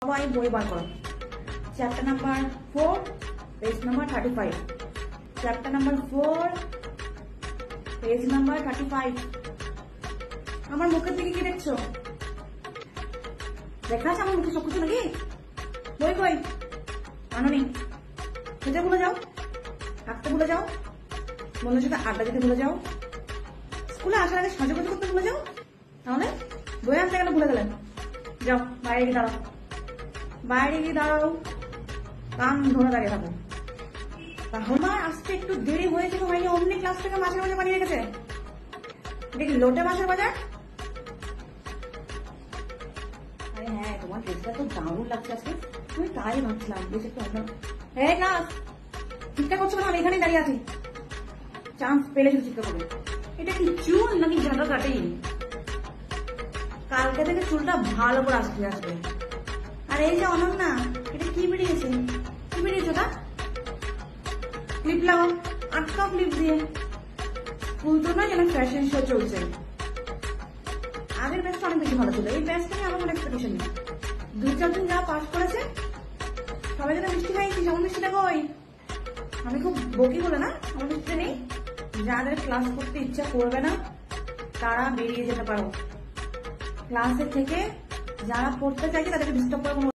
সবাই বই বার করো। Chapter number 4 page number 35। Chapter number 4 page number 35। আমার মুখের দিকে কি দেখছো? দেখা আছে আমার মুখে সব কিছু নাকি? বই কই আনোনি? খেতে ভুলে যাও, থাকতে ভুলে যাও, বন্ধুর সাথে আড্ডা দিতে ভুলে যাও, স্কুলে আসার আগে সাজুগুজু করতে ভুলে যাও, তাহলে বই আনতে গেলে ভুলে গেলেন। যাও বাইরে গিয়ে দাঁড়াও, বাইরে গিয়ে দাঁড়াও, কান ধরে দাঁড়িয়ে থাকো। তাহলে আসতে একটু দেরি হয়েছে তো হয়নি, অমনি ক্লাস থেকে মাছের বাজার বানিয়ে রেখেছে। দেখি লোটে মাছের বাজার। আরে হ্যাঁ, তোমার ড্রেসটা তো দারুণ লাগছে আজকে, আমি তাই ভাবছিলাম বেশ একটু অন্য। হ্যাঁ ক্লাস চিৎকার করছো না? আমি এখানেই দাঁড়িয়ে আছি, চান্স পেলে শুধু চিৎকার করবে। এটা কি চুল নাকি জায়গা কাটেই? কালকে থেকে চুলটা ভালো করে আসতে আসবে। আর এই যে অনন্যা, এটা কি বেরিয়েছে? কি বেরিয়েছে ওটা? ক্লিপ লাগাও, আটকাও ক্লিপ দিয়ে। স্কুল তো নয় যেন ফ্যাশন শো চলছে। আগের ব্যাচটা অনেক বেশি ভালো ছিল, এই ব্যাচটা নিয়ে আমার কোনো এক্সপেকটেশন নেই। 2-4 দিন যা পাস করেছে সবাই যেন মিষ্টি খাইছিস, আমার মিষ্টিটা কই? আমি খুব বকি বলে না, আমার মিষ্টি নেই। যাদের ক্লাস করতে ইচ্ছা করবে না তারা বেরিয়ে যেতে পারো ক্লাসের থেকে। যারা পড়তে চাইছে তাদেরকে ডিস্টার্ব করে